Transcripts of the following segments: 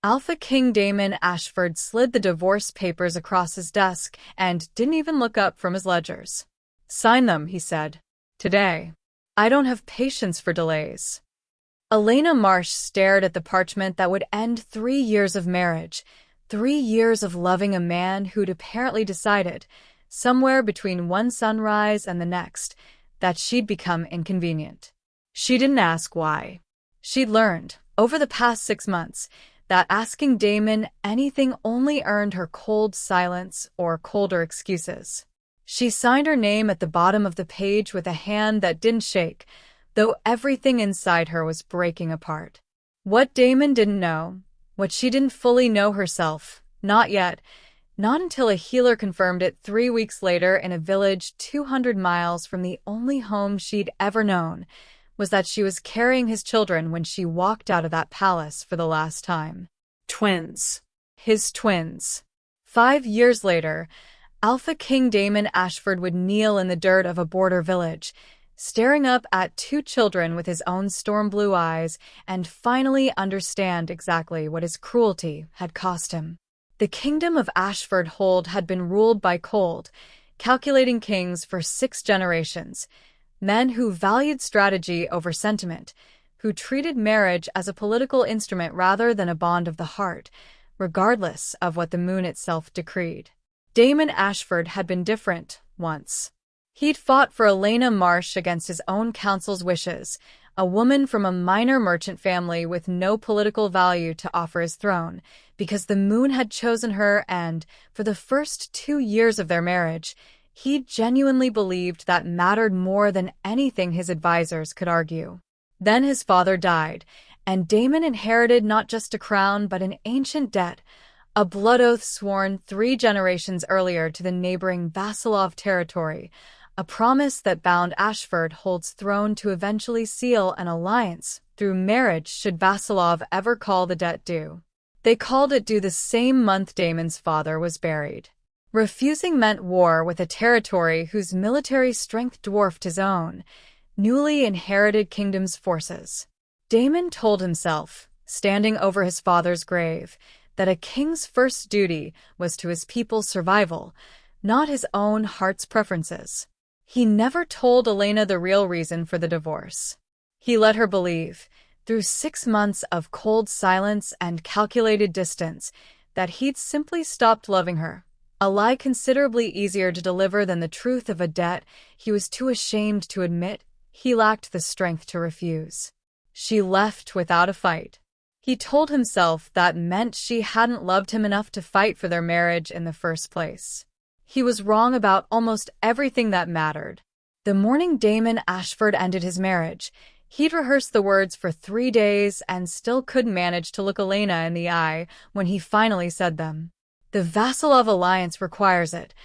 Alpha King Damon Ashford slid the divorce papers across his desk and didn't even look up from his ledgers. "Sign them," he said. "Today. I don't have patience for delays." Elena Marsh stared at the parchment that would end 3 years of marriage, 3 years of loving a man who'd apparently decided, somewhere between one sunrise and the next, that she'd become inconvenient. She didn't ask why. She'd learned, over the past 6 months, that asking Damon anything only earned her cold silence or colder excuses. She signed her name at the bottom of the page with a hand that didn't shake, though everything inside her was breaking apart. What Damon didn't know, what she didn't fully know herself, not yet, not until a healer confirmed it 3 weeks later in a village 200 miles from the only home she'd ever known, was that she was carrying his children when she walked out of that palace for the last time. Twins. His twins. 5 years later, Alpha King Damon Ashford would kneel in the dirt of a border village, staring up at 2 children with his own storm blue eyes, and finally understand exactly what his cruelty had cost him. The kingdom of Ashford Hold had been ruled by cold, calculating kings for 6 generations, men who valued strategy over sentiment, who treated marriage as a political instrument rather than a bond of the heart, regardless of what the moon itself decreed. Damon Ashford had been different, once. He'd fought for Elena Marsh against his own council's wishes, a woman from a minor merchant family with no political value to offer his throne, because the moon had chosen her and, for the first 2 years of their marriage, he genuinely believed that mattered more than anything his advisors could argue. Then his father died, and Damon inherited not just a crown but an ancient debt, a blood oath sworn 3 generations earlier to the neighboring Vasilov territory, a promise that bound Ashford Hold's throne to eventually seal an alliance through marriage should Vasilov ever call the debt due. They called it due the same month Damon's father was buried. Refusing meant war with a territory whose military strength dwarfed his own, newly inherited kingdom's forces. Damon told himself, standing over his father's grave, that a king's first duty was to his people's survival, not his own heart's preferences. He never told Elena the real reason for the divorce. He let her believe, through 6 months of cold silence and calculated distance, that he'd simply stopped loving her. A lie considerably easier to deliver than the truth of a debt he was too ashamed to admit he lacked the strength to refuse. She left without a fight. He told himself that meant she hadn't loved him enough to fight for their marriage in the first place. He was wrong about almost everything that mattered. The morning Damon Ashford ended his marriage, he'd rehearsed the words for 3 days and still couldn't manage to look Elena in the eye when he finally said them. "The Vasilov alliance requires it,"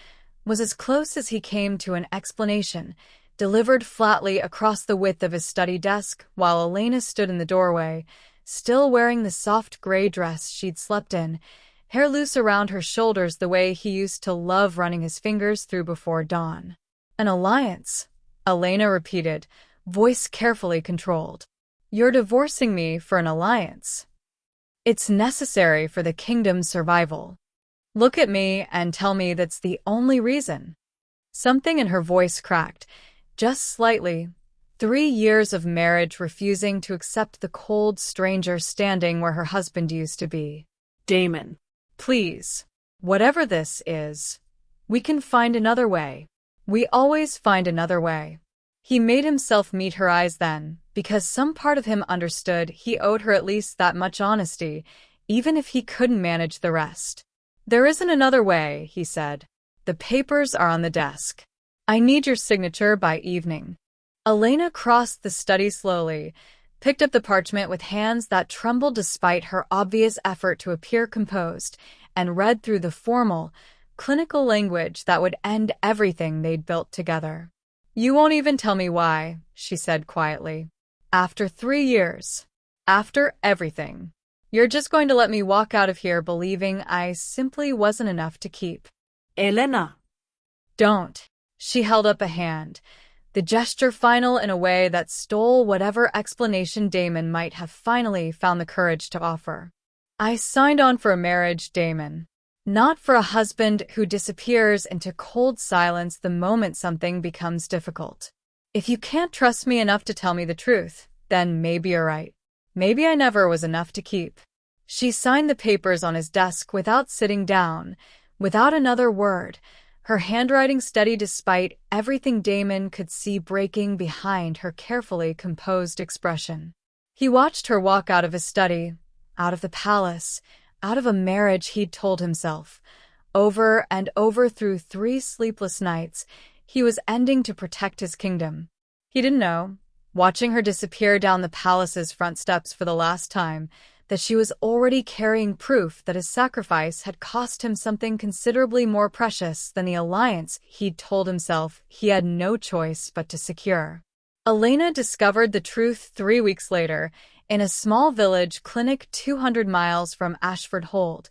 was as close as he came to an explanation, delivered flatly across the width of his study desk while Elena stood in the doorway, still wearing the soft gray dress she'd slept in, hair loose around her shoulders the way he used to love running his fingers through before dawn. "An alliance," Elena repeated, voice carefully controlled. "You're divorcing me for an alliance. It's necessary for the kingdom's survival. Look at me and tell me that's the only reason." Something in her voice cracked, just slightly. 3 years of marriage refusing to accept the cold stranger standing where her husband used to be. "Damon, please, whatever this is, we can find another way. We always find another way." He made himself meet her eyes then, because some part of him understood he owed her at least that much honesty, even if he couldn't manage the rest. "There isn't another way," he said. "The papers are on the desk. I need your signature by evening." Elena crossed the study slowly, picked up the parchment with hands that trembled despite her obvious effort to appear composed, and read through the formal, clinical language that would end everything they'd built together. "You won't even tell me why," she said quietly. "After 3 years. After everything. You're just going to let me walk out of here believing I simply wasn't enough to keep." "Elena." "Don't." She held up a hand, the gesture final in a way that stole whatever explanation Damon might have finally found the courage to offer. I signed on for a marriage, Damon. Not for a husband who disappears into cold silence the moment something becomes difficult. If you can't trust me enough to tell me the truth, then maybe you're right. Maybe I never was enough to keep. She signed the papers on his desk without sitting down, without another word, her handwriting steady despite everything Damon could see breaking behind her carefully composed expression. He watched her walk out of his study, out of the palace, out of a marriage he'd told himself. Over and over through 3 sleepless nights, he was ending to protect his kingdom. He didn't know, watching her disappear down the palace's front steps for the last time, that she was already carrying proof that his sacrifice had cost him something considerably more precious than the alliance he'd told himself he had no choice but to secure. Elena discovered the truth 3 weeks later, in a small village clinic 200 miles from Ashford Hold,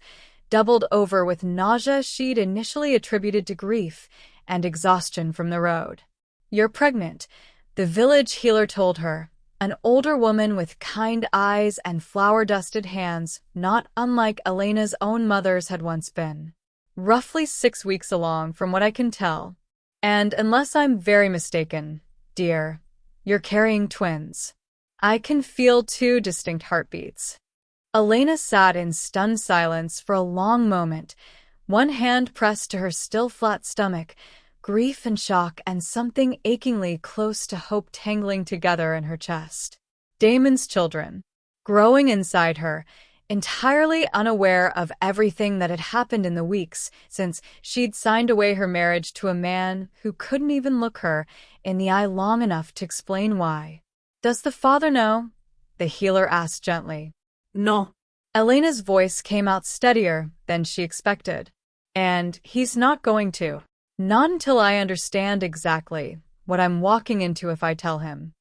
doubled over with nausea she'd initially attributed to grief and exhaustion from the road. "You're pregnant," the village healer told her, an older woman with kind eyes and flour-dusted hands, not unlike Elena's own mother's had once been. "Roughly 6 weeks along, from what I can tell. And unless I'm very mistaken, dear, you're carrying twins. I can feel 2 distinct heartbeats." Elena sat in stunned silence for a long moment, one hand pressed to her still flat stomach, grief and shock and something achingly close to hope tangling together in her chest. Damon's children, growing inside her, entirely unaware of everything that had happened in the weeks since she'd signed away her marriage to a man who couldn't even look her in the eye long enough to explain why. "Does the father know?" the healer asked gently. No. Elena's voice came out steadier than she expected. "And he's not going to. Not until I understand exactly what I'm walking into if I tell him."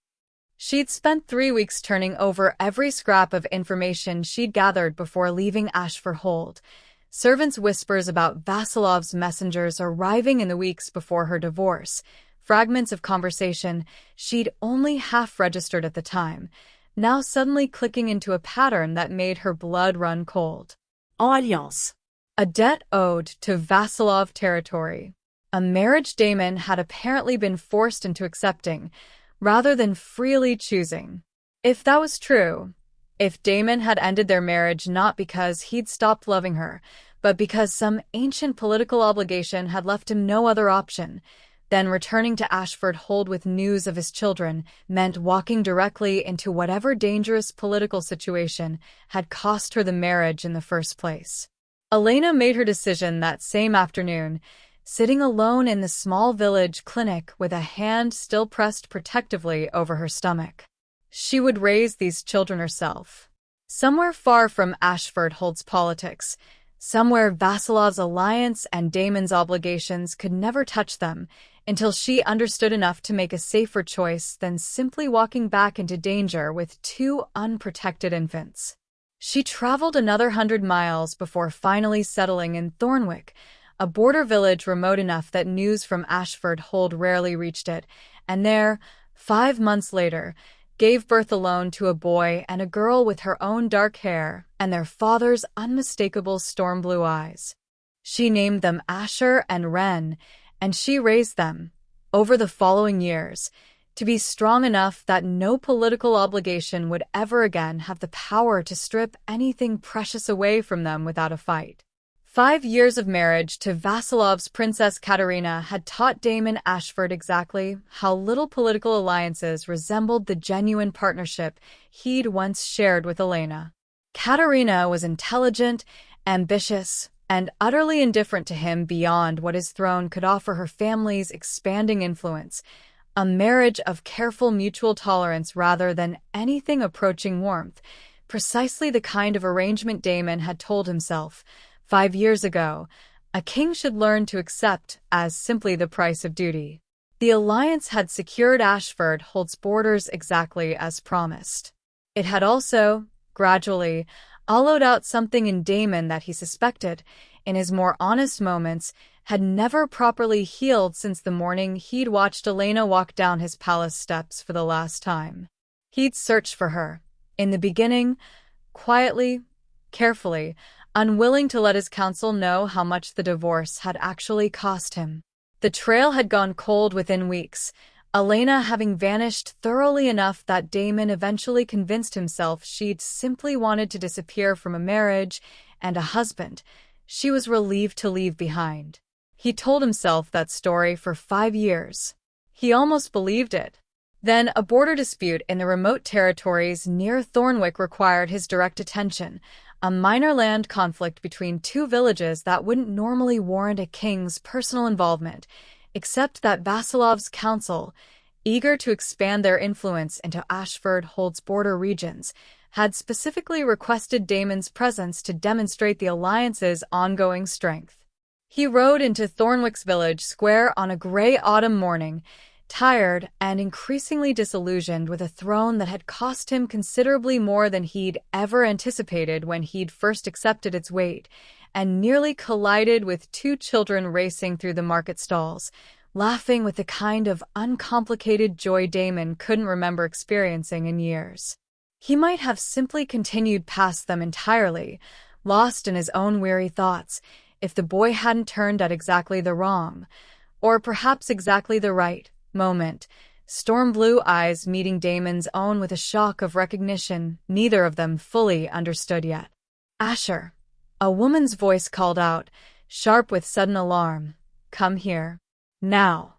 She'd spent 3 weeks turning over every scrap of information she'd gathered before leaving Ashford Hold. Servants' whispers about Vasilov's messengers arriving in the weeks before her divorce, fragments of conversation she'd only half-registered at the time, now suddenly clicking into a pattern that made her blood run cold. Alliance. A debt owed to Vasilov territory. A marriage Damon had apparently been forced into accepting, rather than freely choosing. If that was true, if Damon had ended their marriage not because he'd stopped loving her, but because some ancient political obligation had left him no other option, then returning to Ashford Hold with news of his children meant walking directly into whatever dangerous political situation had cost her the marriage in the first place. Elena made her decision that same afternoon, sitting alone in the small village clinic with a hand still pressed protectively over her stomach. She would raise these children herself. Somewhere far from Ashford Hold's politics, somewhere Vasilov's alliance and Damon's obligations could never touch them, until she understood enough to make a safer choice than simply walking back into danger with 2 unprotected infants. She traveled another 100 miles before finally settling in Thornwick, a border village remote enough that news from Ashford Hold rarely reached it, and there, 5 months later, gave birth alone to a boy and a girl with her own dark hair and their father's unmistakable storm blue eyes. She named them Asher and Wren, and she raised them, over the following years, to be strong enough that no political obligation would ever again have the power to strip anything precious away from them without a fight. 5 years of marriage to Vasilov's Princess Katerina had taught Damon Ashford exactly how little political alliances resembled the genuine partnership he'd once shared with Elena. Katerina was intelligent, ambitious, and utterly indifferent to him beyond what his throne could offer her family's expanding influence, a marriage of careful mutual tolerance rather than anything approaching warmth, precisely the kind of arrangement Damon had told himself 5 years ago, a king should learn to accept as simply the price of duty. The alliance had secured Ashford Hold's borders exactly as promised. It had also, gradually, hollowed out something in Damon that he suspected, in his more honest moments, had never properly healed since the morning he'd watched Elena walk down his palace steps for the last time. He'd searched for her, in the beginning, quietly, carefully, unwilling to let his counsel know how much the divorce had actually cost him. The trail had gone cold within weeks, Elena having vanished thoroughly enough that Damon eventually convinced himself she'd simply wanted to disappear from a marriage and a husband she was relieved to leave behind. He told himself that story for 5 years. He almost believed it. Then a border dispute in the remote territories near Thornwick required his direct attention, a minor land conflict between two villages that wouldn't normally warrant a king's personal involvement, except that Vasilov's council, eager to expand their influence into Ashford Holt's border regions, had specifically requested Damon's presence to demonstrate the alliance's ongoing strength. He rode into Thornwick's village square on a gray autumn morning, tired and increasingly disillusioned with a throne that had cost him considerably more than he'd ever anticipated when he'd first accepted its weight, and nearly collided with 2 children racing through the market stalls, laughing with the kind of uncomplicated joy Damon couldn't remember experiencing in years. He might have simply continued past them entirely, lost in his own weary thoughts, if the boy hadn't turned at exactly the wrong, or perhaps exactly the right, moment, storm-blue eyes meeting Damon's own with a shock of recognition neither of them fully understood yet. "Asher," a woman's voice called out, sharp with sudden alarm. "Come here. Now."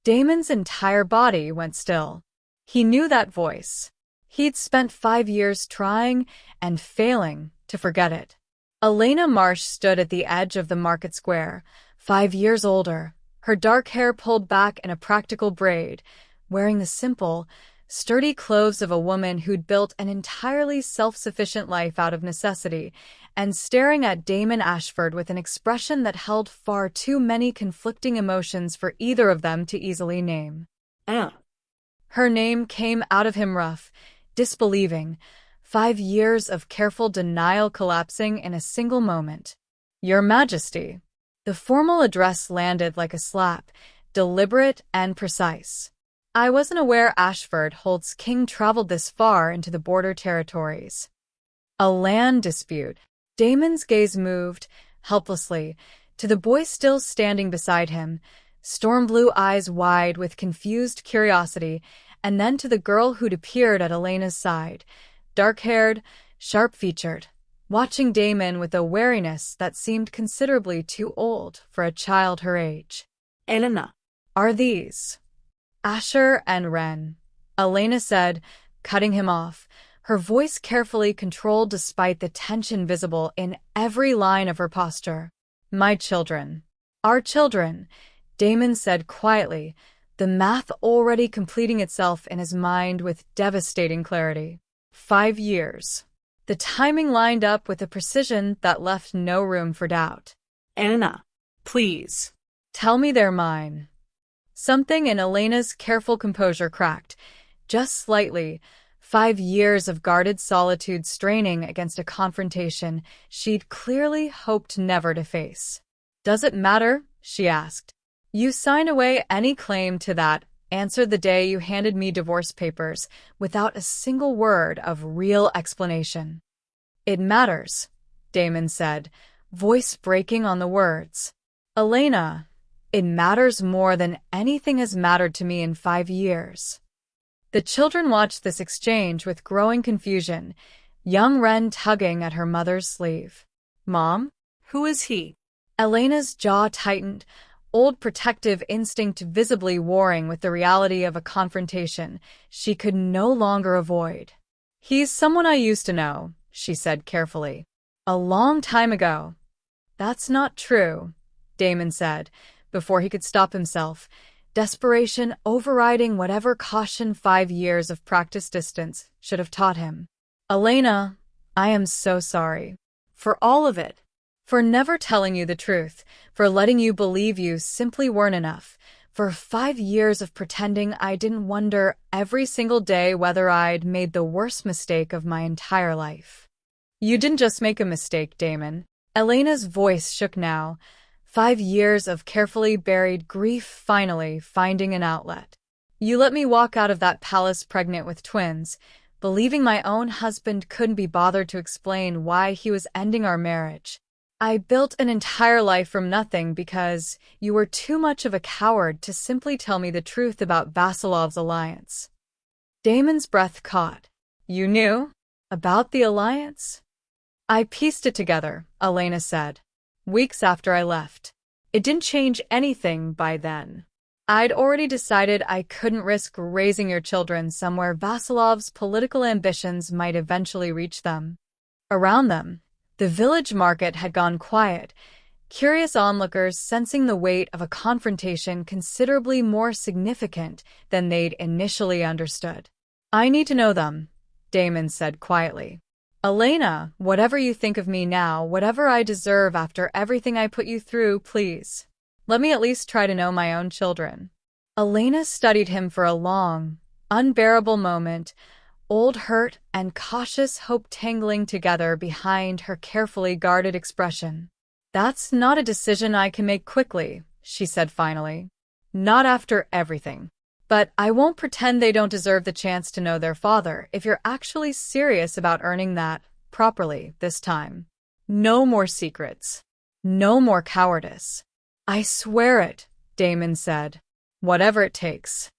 Damon's entire body went still. He knew that voice. He'd spent 5 years trying and failing to forget it. Elena Marsh stood at the edge of the market square, 5 years older, her dark hair pulled back in a practical braid, wearing the simple, sturdy clothes of a woman who'd built an entirely self-sufficient life out of necessity, and staring at Damon Ashford with an expression that held far too many conflicting emotions for either of them to easily name. Her name came out of him rough, disbelieving, 5 years of careful denial collapsing in a single moment. "Your Majesty." The formal address landed like a slap, deliberate and precise. "I wasn't aware Ashford Holt's king traveled this far into the border territories." A land dispute. Damon's gaze moved, helplessly, to the boy still standing beside him, storm-blue eyes wide with confused curiosity, and then to the girl who'd appeared at Elena's side, dark-haired, sharp-featured, watching Damon with a wariness that seemed considerably too old for a child her age. "Elena." "Are these Asher and Ren?" Elena said, cutting him off, her voice carefully controlled despite the tension visible in every line of her posture. "My children." "Our children," Damon said quietly, the math already completing itself in his mind with devastating clarity. 5 years. The timing lined up with a precision that left no room for doubt. "Elena, please." "Tell me they're mine." Something in Elena's careful composure cracked, just slightly, 5 years of guarded solitude straining against a confrontation she'd clearly hoped never to face. "Does it matter?" she asked. "You sign away any claim to that answer the day you handed me divorce papers, without a single word of real explanation." "It matters," Damon said, voice breaking on the words. "Elena, it matters more than anything has mattered to me in 5 years." The children watched this exchange with growing confusion, young Ren tugging at her mother's sleeve. "Mom? Who is he?" Elena's jaw tightened, old protective instinct visibly warring with the reality of a confrontation she could no longer avoid. "He's someone I used to know," she said carefully. "A long time ago." "That's not true," Damon said, before he could stop himself, desperation overriding whatever caution 5 years of practice distance should have taught him. "Elena, I am so sorry. For all of it. For never telling you the truth, for letting you believe you simply weren't enough, for 5 years of pretending I didn't wonder every single day whether I'd made the worst mistake of my entire life." "You didn't just make a mistake, Damon." Elena's voice shook now, 5 years of carefully buried grief finally finding an outlet. "You let me walk out of that palace pregnant with twins, believing my own husband couldn't be bothered to explain why he was ending our marriage. I built an entire life from nothing because you were too much of a coward to simply tell me the truth about Vasilov's alliance." Damon's breath caught. "You knew? About the alliance?" "I pieced it together," Elena said. "Weeks after I left. It didn't change anything by then. I'd already decided I couldn't risk raising your children somewhere Vasilov's political ambitions might eventually reach them." Around them, the village market had gone quiet, curious onlookers sensing the weight of a confrontation considerably more significant than they'd initially understood. "I need to know them," Damon said quietly. "Elena, whatever you think of me now, whatever I deserve after everything I put you through, please, let me at least try to know my own children." Elena studied him for a long, unbearable moment, old hurt and cautious hope tangling together behind her carefully guarded expression. "That's not a decision I can make quickly," she said finally. "Not after everything. But I won't pretend they don't deserve the chance to know their father if you're actually serious about earning that properly this time. No more secrets. No more cowardice." "I swear it," Damon said. "Whatever it takes."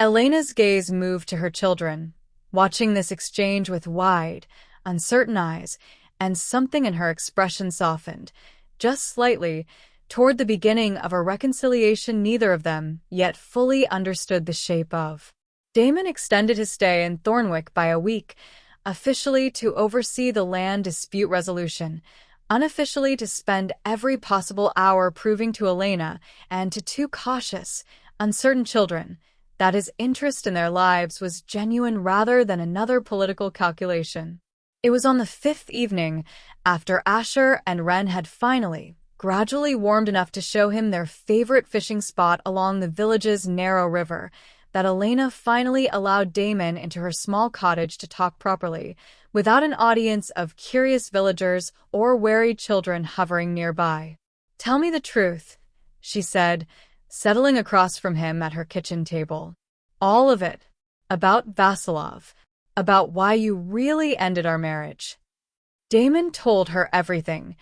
Elena's gaze moved to her children, watching this exchange with wide, uncertain eyes, and something in her expression softened, just slightly, toward the beginning of a reconciliation neither of them yet fully understood the shape of. Damon extended his stay in Thornwick by a week, officially to oversee the land dispute resolution, unofficially to spend every possible hour proving to Elena and to two cautious, uncertain children that his interest in their lives was genuine rather than another political calculation. It was on the fifth evening, after Asher and Wren had finally, gradually warmed enough to show him their favorite fishing spot along the village's narrow river, that Elena finally allowed Damon into her small cottage to talk properly, without an audience of curious villagers or wary children hovering nearby. "Tell me the truth," she said, settling across from him at her kitchen table. "All of it. About Vasilov. About why you really ended our marriage." Damon told her everything.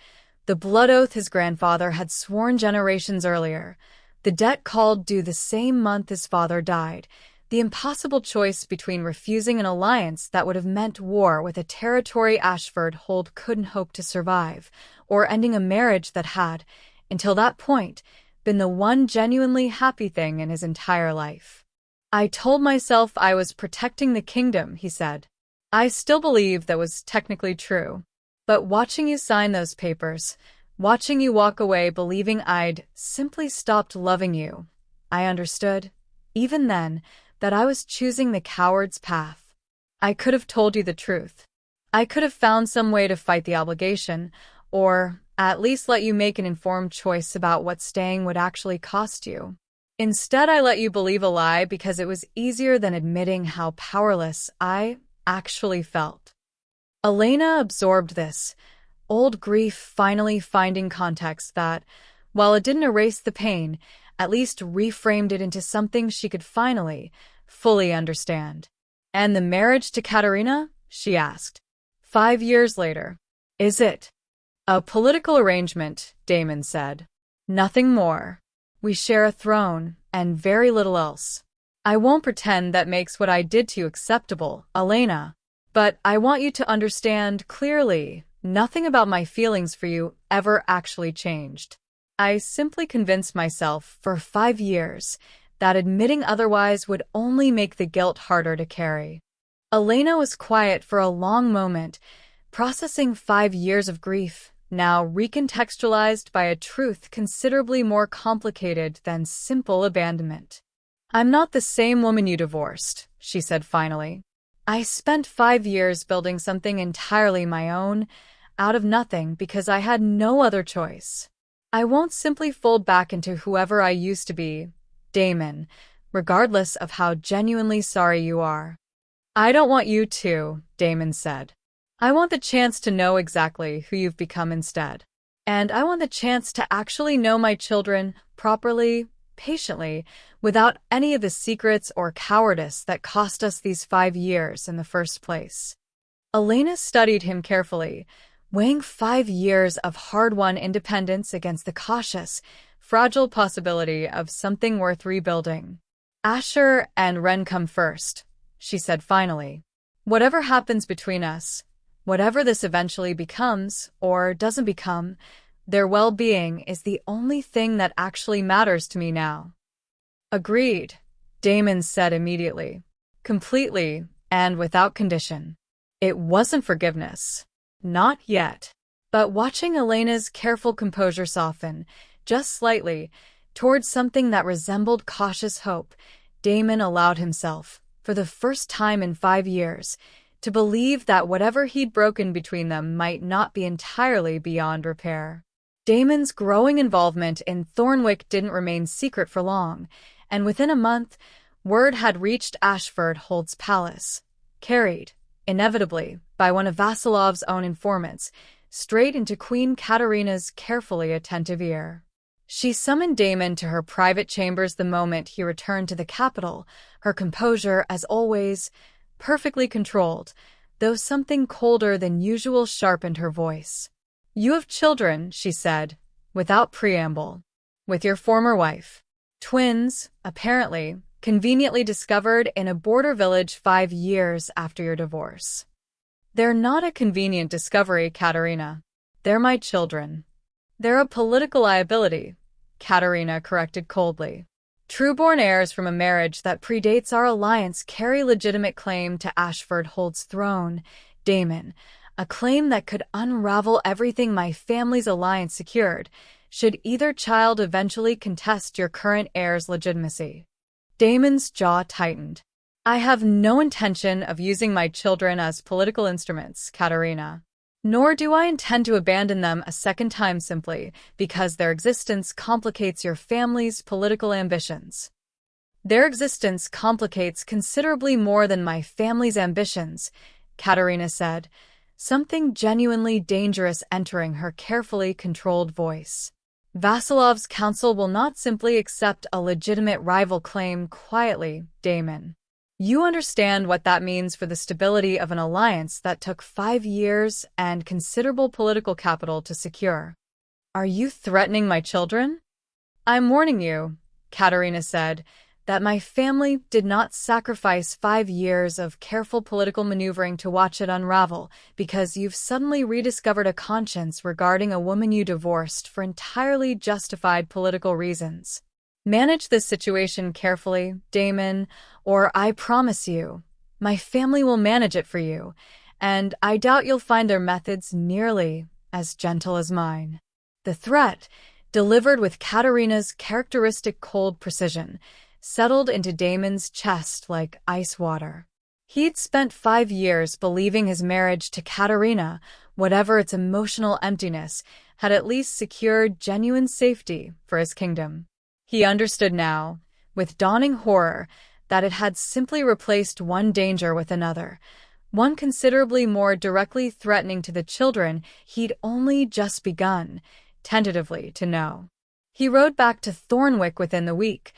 The blood oath his grandfather had sworn generations earlier, the debt called due the same month his father died, the impossible choice between refusing an alliance that would have meant war with a territory Ashford Hold couldn't hope to survive, or ending a marriage that had, until that point, been the one genuinely happy thing in his entire life. "I told myself I was protecting the kingdom," he said. "I still believe that was technically true. But watching you sign those papers, watching you walk away believing I'd simply stopped loving you, I understood, even then, that I was choosing the coward's path. I could have told you the truth. I could have found some way to fight the obligation, or at least let you make an informed choice about what staying would actually cost you. Instead, I let you believe a lie because it was easier than admitting how powerless I actually felt." Elena absorbed this, old grief finally finding context that, while it didn't erase the pain, at least reframed it into something she could finally, fully understand. "And the marriage to Katerina?" she asked. 5 years later. "Is it?" "A political arrangement," Damon said. "Nothing more. We share a throne, and very little else. I won't pretend that makes what I did to you acceptable, Elena. But I want you to understand clearly, nothing about my feelings for you ever actually changed. I simply convinced myself for 5 years that admitting otherwise would only make the guilt harder to carry." Elena was quiet for a long moment, processing 5 years of grief, now recontextualized by a truth considerably more complicated than simple abandonment. "I'm not the same woman you divorced," she said finally. "I spent 5 years building something entirely my own, out of nothing because I had no other choice. I won't simply fold back into whoever I used to be, Damon, regardless of how genuinely sorry you are." "I don't want you to," Damon said. "I want the chance to know exactly who you've become instead. And I want the chance to actually know my children properly patiently, without any of the secrets or cowardice that cost us these 5 years in the first place. Elena studied him carefully, weighing 5 years of hard-won independence against the cautious, fragile possibility of something worth rebuilding. Asher and Ren come first, she said finally. Whatever happens between us, whatever this eventually becomes or doesn't become, their well-being is the only thing that actually matters to me now. Agreed, Damon said immediately, completely and without condition. It wasn't forgiveness. Not yet. But watching Elena's careful composure soften, just slightly, towards something that resembled cautious hope, Damon allowed himself, for the first time in 5 years, to believe that whatever he'd broken between them might not be entirely beyond repair. Damon's growing involvement in Thornwick didn't remain secret for long, and within a month, word had reached Ashford Holt's palace, carried, inevitably, by one of Vasilov's own informants, straight into Queen Katerina's carefully attentive ear. She summoned Damon to her private chambers the moment he returned to the capital, her composure, as always, perfectly controlled, though something colder than usual sharpened her voice. "You have children," she said, without preamble. "With your former wife. Twins, apparently, conveniently discovered in a border village 5 years after your divorce." "They're not a convenient discovery, Katerina. They're my children." "They're a political liability," Katerina corrected coldly. "True-born heirs from a marriage that predates our alliance carry legitimate claim to Ashford Holt's throne, Damon, a claim that could unravel everything my family's alliance secured, should either child eventually contest your current heir's legitimacy." Damon's jaw tightened. "I have no intention of using my children as political instruments, Katerina. Nor do I intend to abandon them a second time simply because their existence complicates your family's political ambitions." "Their existence complicates considerably more than my family's ambitions," Katerina said, something genuinely dangerous entering her carefully controlled voice. "Vasilov's council will not simply accept a legitimate rival claim quietly, Damon. You understand what that means for the stability of an alliance that took 5 years and considerable political capital to secure." "Are you threatening my children?" "I'm warning you," Katerina said, "that my family did not sacrifice 5 years of careful political maneuvering to watch it unravel because you've suddenly rediscovered a conscience regarding a woman you divorced for entirely justified political reasons. Manage this situation carefully, Damon, or I promise you, my family will manage it for you, and I doubt you'll find their methods nearly as gentle as mine." The threat, delivered with Katerina's characteristic cold precision, settled into Damon's chest like ice water. He'd spent 5 years believing his marriage to Katerina, whatever its emotional emptiness, had at least secured genuine safety for his kingdom. He understood now, with dawning horror, that it had simply replaced one danger with another, one considerably more directly threatening to the children he'd only just begun, tentatively, to know. He rode back to Thornwick within the week,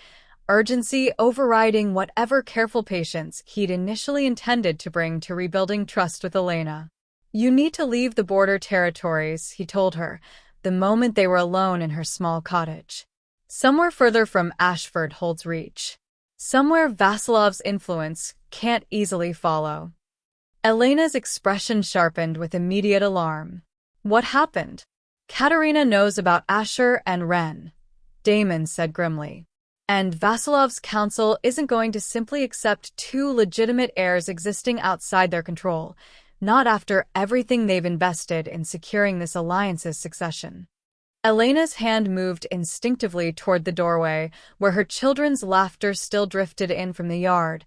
urgency overriding whatever careful patience he'd initially intended to bring to rebuilding trust with Elena. "You need to leave the border territories," he told her, the moment they were alone in her small cottage. "Somewhere further from Ashford Holt's reach. Somewhere Vasilov's influence can't easily follow." Elena's expression sharpened with immediate alarm. "What happened?" "Katerina knows about Asher and Ren," Damon said grimly. "And Vasilov's council isn't going to simply accept 2 legitimate heirs existing outside their control, not after everything they've invested in securing this alliance's succession." Elena's hand moved instinctively toward the doorway, where her children's laughter still drifted in from the yard,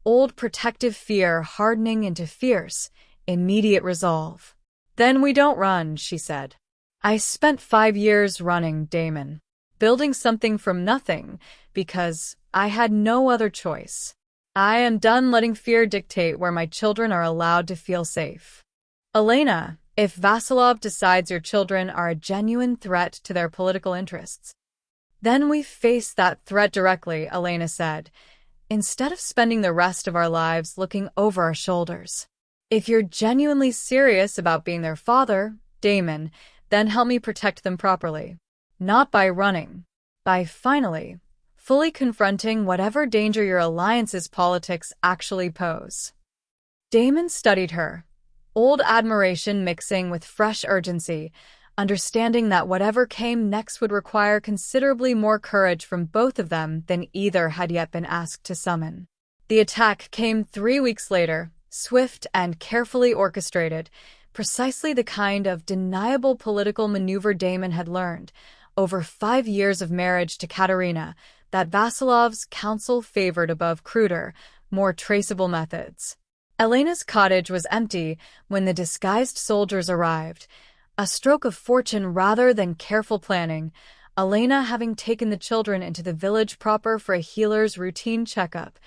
old protective fear hardening into fierce, immediate resolve. "Then we don't run," she said. "I spent 5 years running, Damon, building something from nothing, because I had no other choice. I am done letting fear dictate where my children are allowed to feel safe. Elena, if Vasilov decides your children are a genuine threat to their political interests, Then we face that threat directly, Elena said, instead of spending the rest of our lives looking over our shoulders. If you're genuinely serious about being their father, Damon, then help me protect them properly. Not by running. By finally, fully confronting whatever danger your alliance's politics actually pose. Damon studied her, old admiration mixing with fresh urgency, understanding that whatever came next would require considerably more courage from both of them than either had yet been asked to summon. The attack came 3 weeks later, swift and carefully orchestrated, precisely the kind of deniable political maneuver Damon had learned, over 5 years of marriage to Katerina, that Vasilov's counsel favored above cruder, more traceable methods. Elena's cottage was empty when the disguised soldiers arrived, a stroke of fortune rather than careful planning, Elena having taken the children into the village proper for a healer's routine checkup.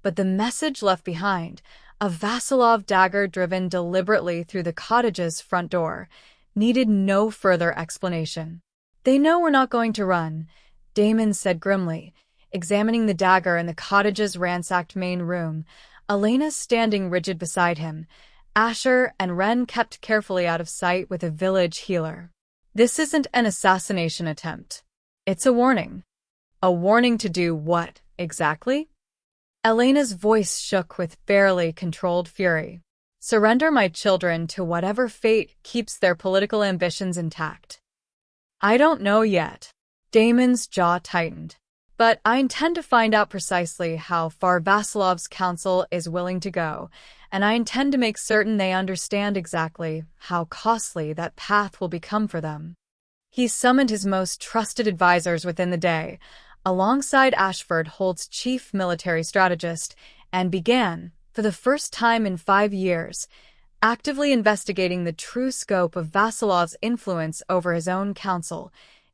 But the message left behind, a Vasilov dagger driven deliberately through the cottage's front door, needed no further explanation. "They know we're not going to run," Damon said grimly, examining the dagger in the cottage's ransacked main room, Elena standing rigid beside him. Asher and Wren kept carefully out of sight with a village healer. "This isn't an assassination attempt. It's a warning." "A warning to do what, exactly?" Elena's voice shook with barely controlled fury. "Surrender my children to whatever fate keeps their political ambitions intact." "I don't know yet." Damon's jaw tightened. "But I intend to find out precisely how far Vasilov's council is willing to go, and I intend to make certain they understand exactly how costly that path will become for them." He summoned his most trusted advisors within the day, alongside Ashford Holt's chief military strategist, and began, for the first time in 5 years, actively investigating the true scope of Vasilov's influence over his own council,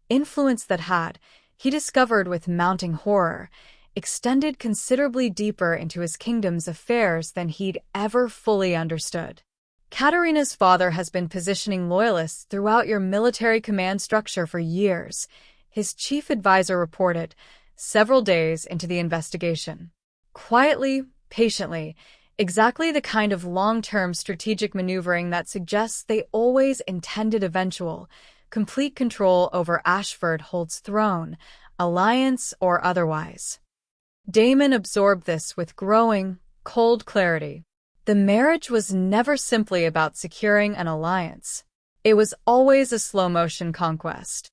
influence that had, he discovered with mounting horror, extended considerably deeper into his kingdom's affairs than he'd ever fully understood. "Katerina's father has been positioning loyalists throughout your military command structure for years," his chief advisor reported, several days into the investigation. "Quietly, patiently, exactly the kind of long-term strategic maneuvering that suggests they always intended eventual, complete control over Ashford Holt's throne, alliance or otherwise." Damon absorbed this with growing, cold clarity. The marriage was never simply about securing an alliance. It was always a slow-motion conquest.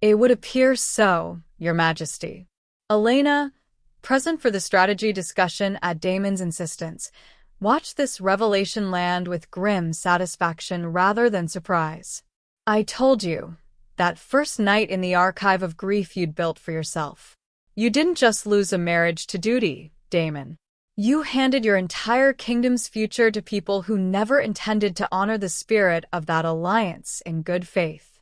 "It would appear so, Your Majesty." Elena, present for the strategy discussion at Damon's insistence, watched this revelation land with grim satisfaction rather than surprise. "I told you, that first night in the archive of grief you'd built for yourself. You didn't just lose a marriage to duty, Damon. You handed your entire kingdom's future to people who never intended to honor the spirit of that alliance in good faith."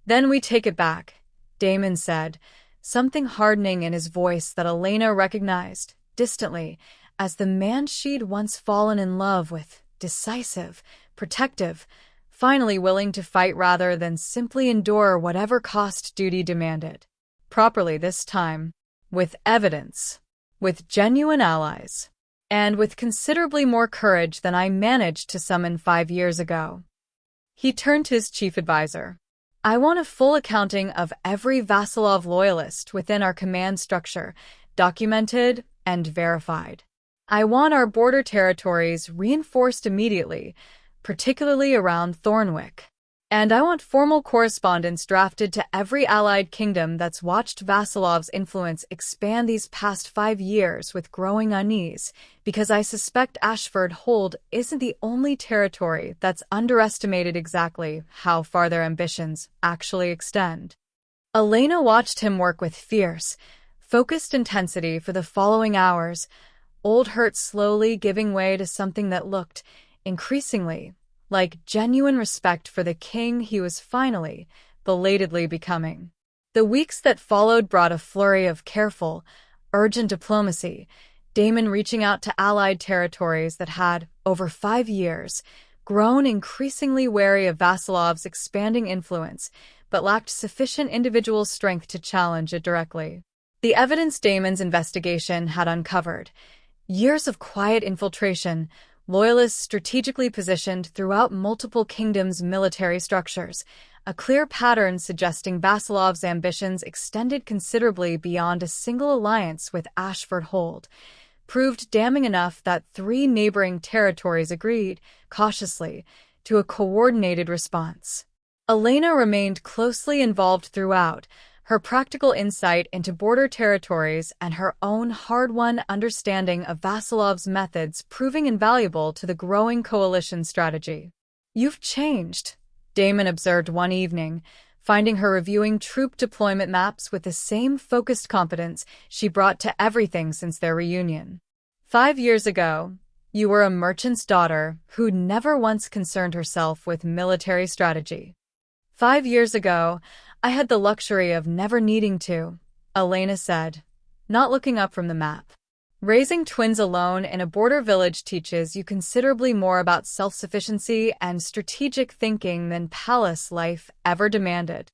"Then we take it back," Damon said, something hardening in his voice that Elena recognized, distantly, as the man she'd once fallen in love with, decisive, protective, finally willing to fight rather than simply endure whatever cost duty demanded. Properly this time, with evidence, with genuine allies, and with considerably more courage than I managed to summon 5 years ago. He turned to his chief advisor. "I want a full accounting of every Vasilov loyalist within our command structure, documented and verified. I want our border territories reinforced immediately, particularly around Thornwick. And I want formal correspondence drafted to every allied kingdom that's watched Vasilov's influence expand these past 5 years with growing unease, because I suspect Ashford Hold isn't the only territory that's underestimated exactly how far their ambitions actually extend." Elena watched him work with fierce, focused intensity for the following hours, old hurt slowly giving way to something that looked, increasingly, like genuine respect for the king he was finally, belatedly becoming. The weeks that followed brought a flurry of careful, urgent diplomacy, Damon reaching out to allied territories that had, over 5 years, grown increasingly wary of Vasilov's expanding influence, but lacked sufficient individual strength to challenge it directly. The evidence Damon's investigation had uncovered: years of quiet infiltration, loyalists strategically positioned throughout multiple kingdoms' military structures, a clear pattern suggesting Vasilov's ambitions extended considerably beyond a single alliance with Ashford Hold, proved damning enough that 3 neighboring territories agreed, cautiously, to a coordinated response. Elena remained closely involved throughout, her practical insight into border territories and her own hard-won understanding of Vasilov's methods proving invaluable to the growing coalition strategy. "You've changed," Damon observed one evening, finding her reviewing troop deployment maps with the same focused competence she brought to everything since their reunion. "5 years ago, you were a merchant's daughter who'd never once concerned herself with military strategy." 5 years ago, I had the luxury of never needing to, Elena said, not looking up from the map. "Raising twins alone in a border village teaches you considerably more about self-sufficiency and strategic thinking than palace life ever demanded."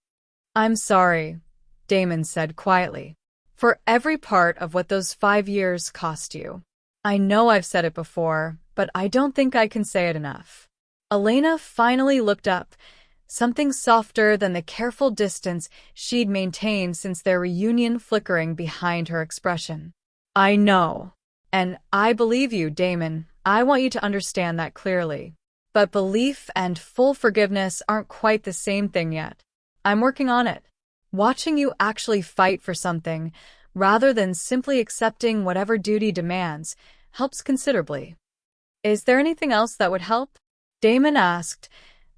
"I'm sorry," Damon said quietly, "for every part of what those 5 years cost you. I know I've said it before, but I don't think I can say it enough." Elena finally looked up, something softer than the careful distance she'd maintained since their reunion flickering behind her expression. "I know. And I believe you, Damon. I want you to understand that clearly. But belief and full forgiveness aren't quite the same thing yet. I'm working on it. Watching you actually fight for something, rather than simply accepting whatever duty demands, helps considerably." "Is there anything else that would help?" Damon asked,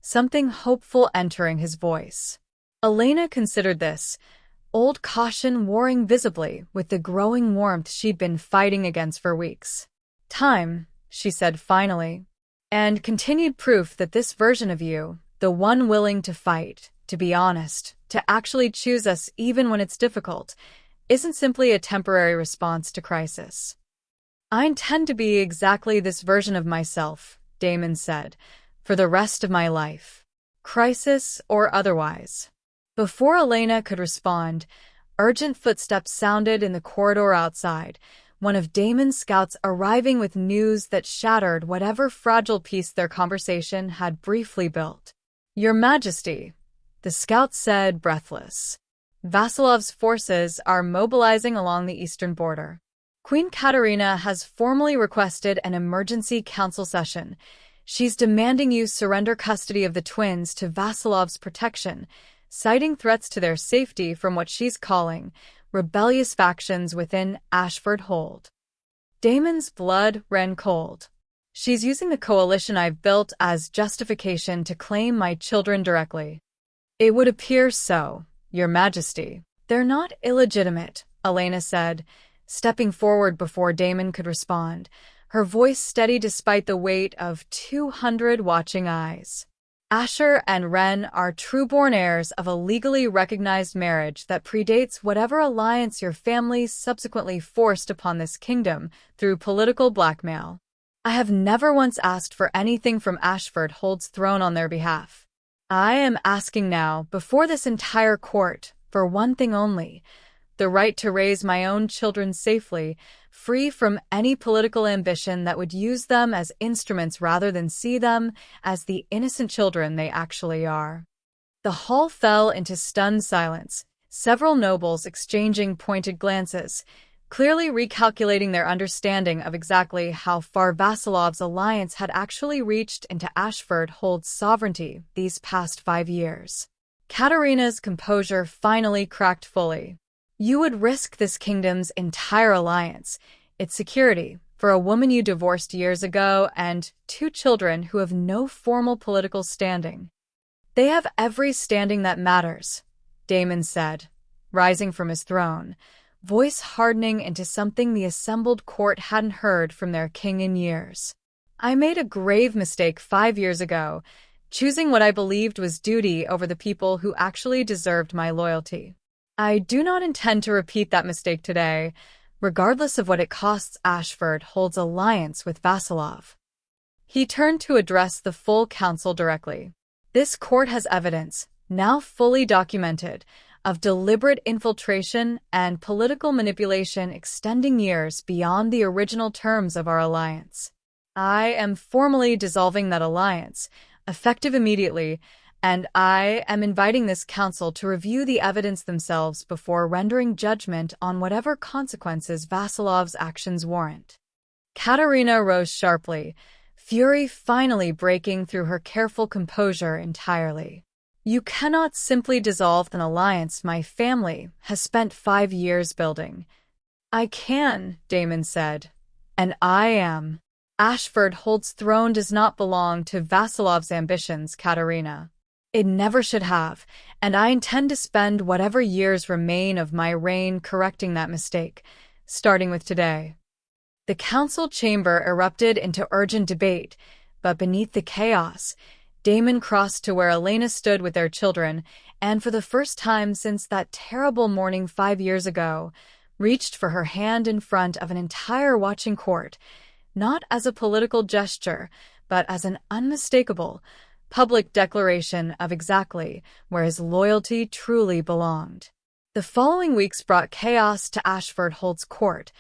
something hopeful entering his voice. Elena considered this, old caution warring visibly with the growing warmth she'd been fighting against for weeks. "Time," she said finally, "and continued proof that this version of you, the one willing to fight, to be honest, to actually choose us even when it's difficult, isn't simply a temporary response to crisis." "I intend to be exactly this version of myself," Damon said, "for the rest of my life, crisis or otherwise." Before Elena could respond, urgent footsteps sounded in the corridor outside, one of Damon's scouts arriving with news that shattered whatever fragile peace their conversation had briefly built. "Your Majesty," the scout said, breathless, "Vasilov's forces are mobilizing along the eastern border. Queen Katerina has formally requested an emergency council session. She's demanding you surrender custody of the twins to Vasilov's protection, citing threats to their safety from what she's calling rebellious factions within Ashford Hold." Damon's blood ran cold. "She's using the coalition I've built as justification to claim my children directly." "It would appear so, Your Majesty." "They're not illegitimate," Elena said, stepping forward before Damon could respond, her voice steady despite the weight of 200 watching eyes. "Asher and Ren are true-born heirs of a legally recognized marriage that predates whatever alliance your family subsequently forced upon this kingdom through political blackmail. I have never once asked for anything from Ashford Hold's throne on their behalf. I am asking now, before this entire court, for one thing only: the right to raise my own children safely, free from any political ambition that would use them as instruments rather than see them as the innocent children they actually are." The hall fell into stunned silence, several nobles exchanging pointed glances, clearly recalculating their understanding of exactly how far Vasilov's alliance had actually reached into Ashford Hold's sovereignty these past 5 years. Katerina's composure finally cracked fully. "You would risk this kingdom's entire alliance, its security, for a woman you divorced years ago and 2 children who have no formal political standing." "They have every standing that matters," Damon said, rising from his throne, voice hardening into something the assembled court hadn't heard from their king in years. "I made a grave mistake 5 years ago, choosing what I believed was duty over the people who actually deserved my loyalty. I do not intend to repeat that mistake today, regardless of what it costs Ashford Hold's alliance with Vasilov." He turned to address the full council directly. "This court has evidence, now fully documented, of deliberate infiltration and political manipulation extending years beyond the original terms of our alliance. I am formally dissolving that alliance, effective immediately, and I am inviting this council to review the evidence themselves before rendering judgment on whatever consequences Vasilov's actions warrant. Katerina rose sharply, fury finally breaking through her careful composure entirely. You cannot simply dissolve an alliance my family has spent 5 years building. I can, Damon said. And I am. Ashford Holt's throne does not belong to Vasilov's ambitions, Katerina. It never should have, and I intend to spend whatever years remain of my reign correcting that mistake, starting with today. The council chamber erupted into urgent debate, but beneath the chaos, Damon crossed to where Elena stood with their children, and for the first time since that terrible morning 5 years ago, reached for her hand in front of an entire watching court, not as a political gesture, but as an unmistakable, public declaration of exactly where his loyalty truly belonged. The following weeks brought chaos to Ashford Holt's court,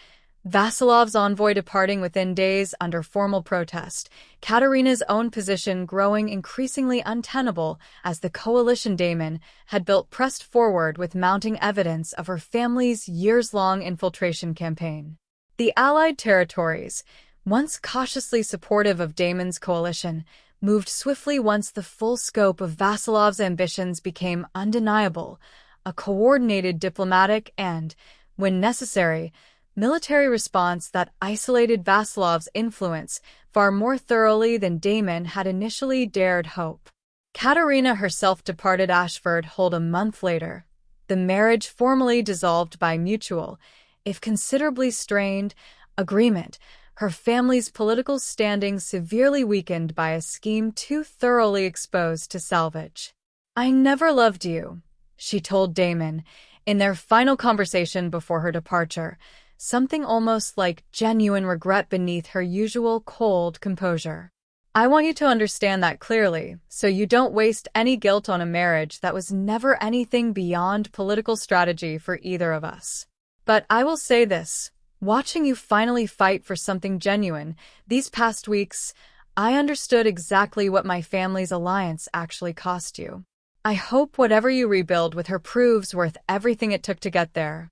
Vasilov's envoy departing within days under formal protest, Katerina's own position growing increasingly untenable as the coalition Damon had built pressed forward with mounting evidence of her family's years-long infiltration campaign. The Allied territories, once cautiously supportive of Damon's coalition, moved swiftly once the full scope of Vasilov's ambitions became undeniable, a coordinated diplomatic and, when necessary, military response that isolated Vasilov's influence far more thoroughly than Damon had initially dared hope. Katerina herself departed Ashford Holt a month later, the marriage formally dissolved by mutual, if considerably strained, agreement, her family's political standing severely weakened by a scheme too thoroughly exposed to salvage. I never loved you, she told Damon, in their final conversation before her departure, something almost like genuine regret beneath her usual cold composure. I want you to understand that clearly, so you don't waste any guilt on a marriage that was never anything beyond political strategy for either of us. But I will say this. Watching you finally fight for something genuine, these past weeks, I understood exactly what my family's alliance actually cost you. I hope whatever you rebuild with her proves worth everything it took to get there.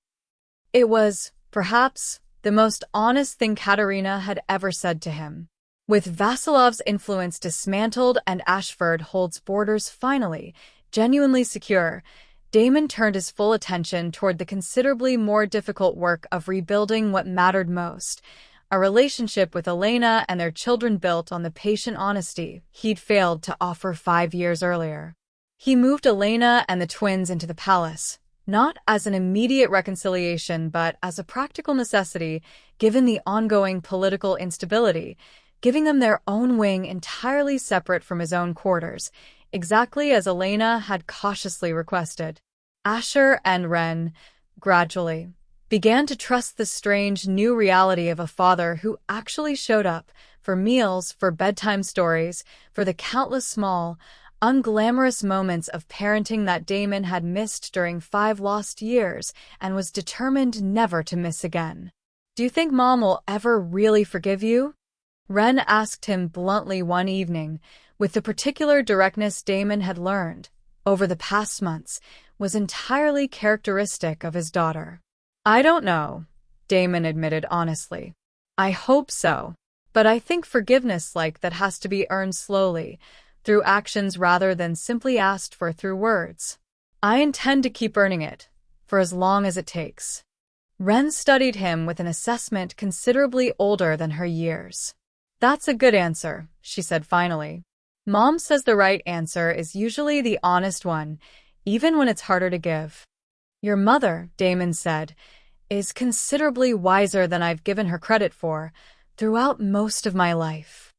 It was, perhaps, the most honest thing Katerina had ever said to him. With Vasilov's influence dismantled and Ashford Holt's borders finally, genuinely secure, Damon turned his full attention toward the considerably more difficult work of rebuilding what mattered most, a relationship with Elena and their children built on the patient honesty he'd failed to offer 5 years earlier. He moved Elena and the twins into the palace, not as an immediate reconciliation but as a practical necessity given the ongoing political instability, giving them their own wing entirely separate from his own quarters, exactly as Elena had cautiously requested. Asher and Ren, gradually, began to trust the strange new reality of a father who actually showed up for meals, for bedtime stories, for the countless small, unglamorous moments of parenting that Damon had missed during 5 lost years and was determined never to miss again. Do you think Mom will ever really forgive you? Ren asked him bluntly one evening, with the particular directness Damon had learned, over the past months, was entirely characteristic of his daughter. I don't know, Damon admitted honestly. I hope so, but I think forgiveness like that has to be earned slowly, through actions rather than simply asked for through words. I intend to keep earning it, for as long as it takes. Ren studied him with an assessment considerably older than her years. That's a good answer, she said finally. Mom says the right answer is usually the honest one, even when it's harder to give. Your mother, Damon said, is considerably wiser than I've given her credit for throughout most of my life.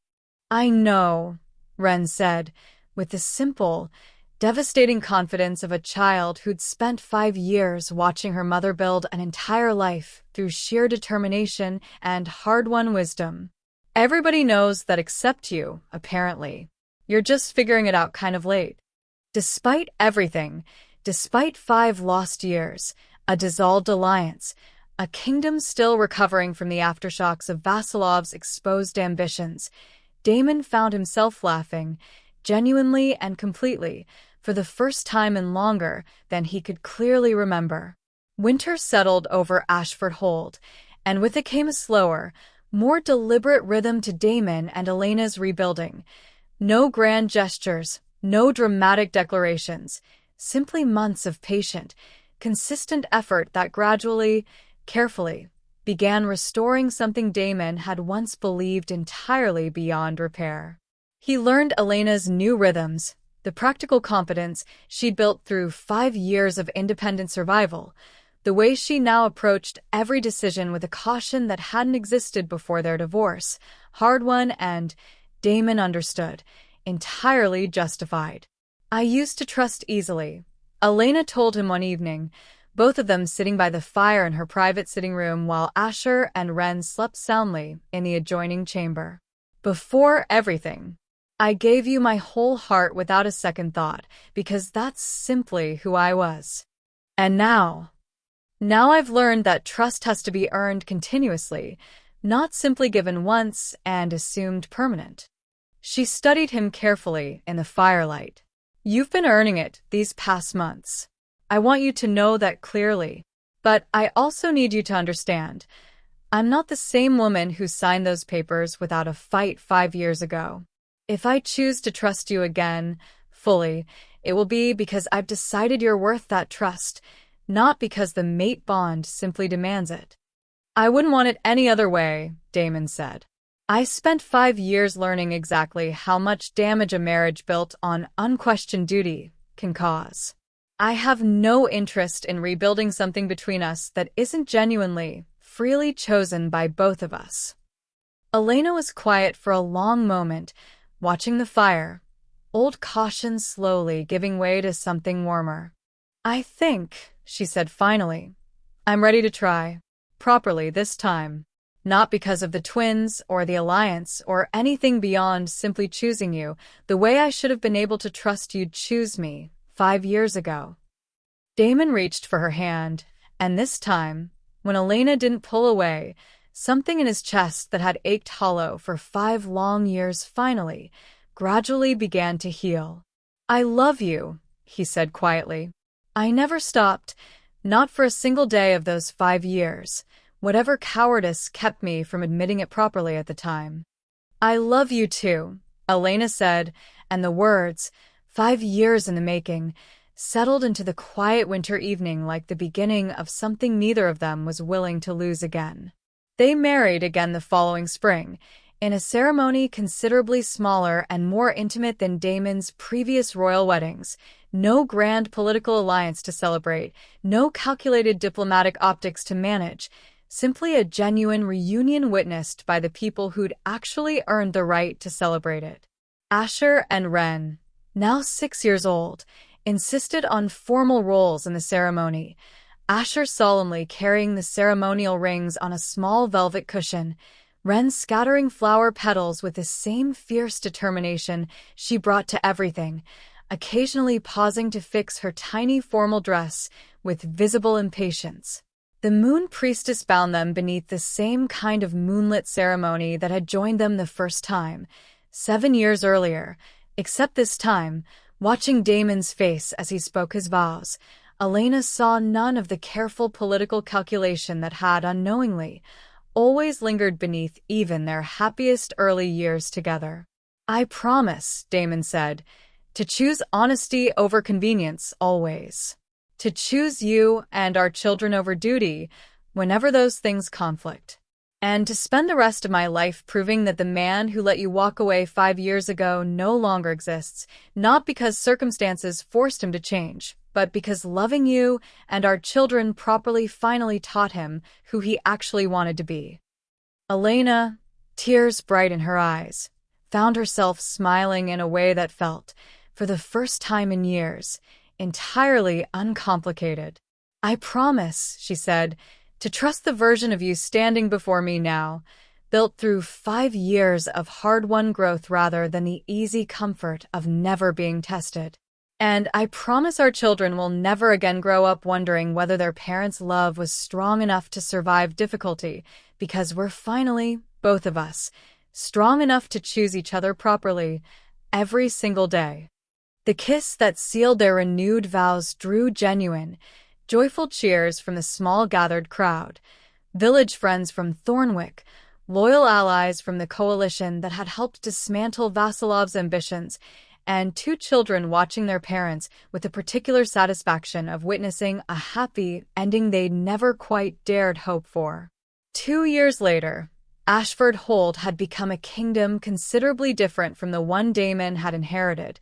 I know, Ren said, with the simple, devastating confidence of a child who'd spent 5 years watching her mother build an entire life through sheer determination and hard-won wisdom. Everybody knows that except you, apparently. You're just figuring it out kind of late. Despite everything, despite 5 lost years, a dissolved alliance, a kingdom still recovering from the aftershocks of Vasilov's exposed ambitions, Damon found himself laughing, genuinely and completely, for the first time in longer than he could clearly remember. Winter settled over Ashford Hold, and with it came a slower, more deliberate rhythm to Damon and Elena's rebuilding. No grand gestures, no dramatic declarations, simply months of patient, consistent effort that gradually, carefully, began restoring something Damon had once believed entirely beyond repair. He learned Elena's new rhythms, the practical competence she'd built through 5 years of independent survival, the way she now approached every decision with a caution that hadn't existed before their divorce, hard-won and, Damon understood, entirely justified. "I used to trust easily," Elena told him one evening, both of them sitting by the fire in her private sitting room while Asher and Wren slept soundly in the adjoining chamber. "Before everything, I gave you my whole heart without a second thought, because that's simply who I was. And now I've learned that trust has to be earned continuously, not simply given once and assumed permanent." She studied him carefully in the firelight. "You've been earning it these past months. I want you to know that clearly. But I also need you to understand, I'm not the same woman who signed those papers without a fight 5 years ago. If I choose to trust you again, fully, it will be because I've decided you're worth that trust, not because the mate bond simply demands it." "I wouldn't want it any other way," Damon said. "I spent 5 years learning exactly how much damage a marriage built on unquestioned duty can cause. I have no interest in rebuilding something between us that isn't genuinely, freely chosen by both of us." Elena was quiet for a long moment, watching the fire, old caution slowly giving way to something warmer. "I think," she said finally, "I'm ready to try. Properly this time. Not because of the twins or the alliance or anything beyond simply choosing you, the way I should have been able to trust you'd choose me 5 years ago." Damon reached for her hand, and this time, when Elena didn't pull away, something in his chest that had ached hollow for 5 long years finally, gradually began to heal. "I love you," he said quietly. "I never stopped, not for a single day of those 5 years, whatever cowardice kept me from admitting it properly at the time." "I love you too," Elena said, and the words, 5 years in the making, settled into the quiet winter evening like the beginning of something neither of them was willing to lose again. They married again the following spring, in a ceremony considerably smaller and more intimate than Damon's previous royal weddings. No grand political alliance to celebrate, no calculated diplomatic optics to manage, simply a genuine reunion witnessed by the people who'd actually earned the right to celebrate it. Asher and Wren, now 6 years old, insisted on formal roles in the ceremony, Asher solemnly carrying the ceremonial rings on a small velvet cushion, Wren scattering flower petals with the same fierce determination she brought to everything, occasionally pausing to fix her tiny formal dress with visible impatience. The moon priestess bound them beneath the same kind of moonlit ceremony that had joined them the first time, 7 years earlier, except this time, watching Damon's face as he spoke his vows, Elena saw none of the careful political calculation that had unknowingly always lingered beneath even their happiest early years together. "I promise," Damon said, "to choose honesty over convenience always. To choose you and our children over duty whenever those things conflict. And to spend the rest of my life proving that the man who let you walk away 5 years ago no longer exists, not because circumstances forced him to change, but because loving you and our children properly finally taught him who he actually wanted to be." Elena, tears bright in her eyes, found herself smiling in a way that felt, for the first time in years, entirely uncomplicated. "I promise," she said, "to trust the version of you standing before me now, built through 5 years of hard-won growth rather than the easy comfort of never being tested. And I promise our children will never again grow up wondering whether their parents' love was strong enough to survive difficulty, because we're finally, both of us, strong enough to choose each other properly, every single day. The kiss that sealed their renewed vows drew genuine, joyful cheers from the small gathered crowd. Village friends from Thornwick, loyal allies from the coalition that had helped dismantle Vasilov's ambitions, and two children watching their parents with the particular satisfaction of witnessing a happy ending they'd never quite dared hope for. 2 years later, Ashford Holt had become a kingdom considerably different from the one Damon had inherited,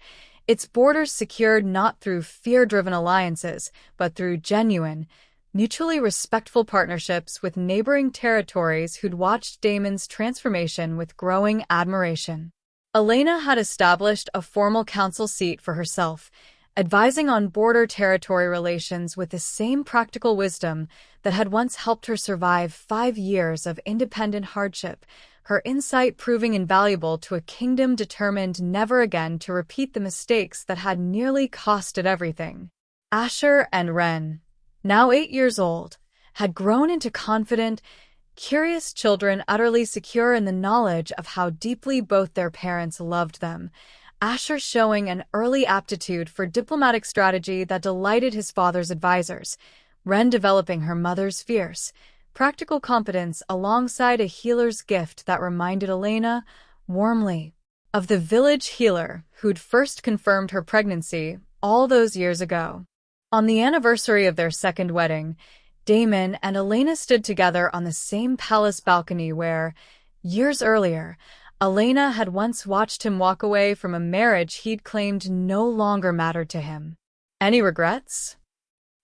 its borders secured not through fear-driven alliances, but through genuine, mutually respectful partnerships with neighboring territories who'd watched Damon's transformation with growing admiration. Elena had established a formal council seat for herself, advising on border territory relations with the same practical wisdom that had once helped her survive 5 years of independent hardship, her insight proving invaluable to a kingdom determined never again to repeat the mistakes that had nearly cost it everything. Asher and Wren, now 8 years old, had grown into confident, curious children utterly secure in the knowledge of how deeply both their parents loved them, Asher showing an early aptitude for diplomatic strategy that delighted his father's advisors, Wren developing her mother's fierce, practical competence alongside a healer's gift that reminded Elena, warmly, of the village healer who'd first confirmed her pregnancy all those years ago. On the anniversary of their second wedding, Damon and Elena stood together on the same palace balcony where, years earlier, Elena had once watched him walk away from a marriage he'd claimed no longer mattered to him. "Any regrets?"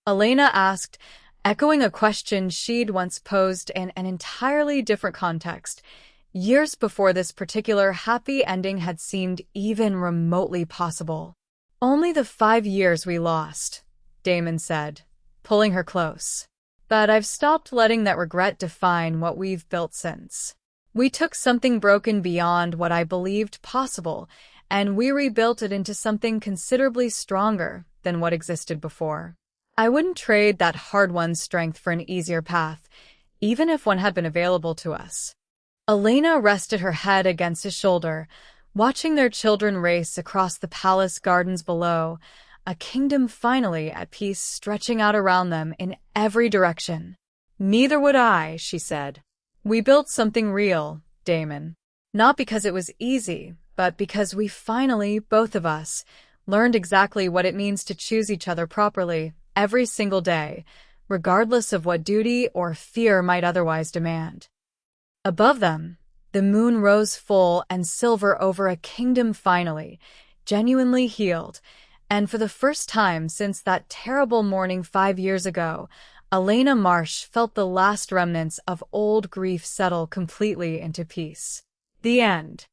Elena asked, echoing a question she'd once posed in an entirely different context, years before this particular happy ending had seemed even remotely possible. "Only the 5 years we lost," Damon said, pulling her close. "But I've stopped letting that regret define what we've built since. We took something broken beyond what I believed possible, and we rebuilt it into something considerably stronger than what existed before. I wouldn't trade that hard-won strength for an easier path, even if one had been available to us." Elena rested her head against his shoulder, watching their children race across the palace gardens below, a kingdom finally at peace stretching out around them in every direction. "Neither would I," she said. "We built something real, Damon. Not because it was easy, but because we finally, both of us, learned exactly what it means to choose each other properly every single day, regardless of what duty or fear might otherwise demand." Above them, the moon rose full and silver over a kingdom finally, genuinely healed, and for the first time since that terrible morning 5 years ago, Elena Marsh felt the last remnants of old grief settle completely into peace. The end.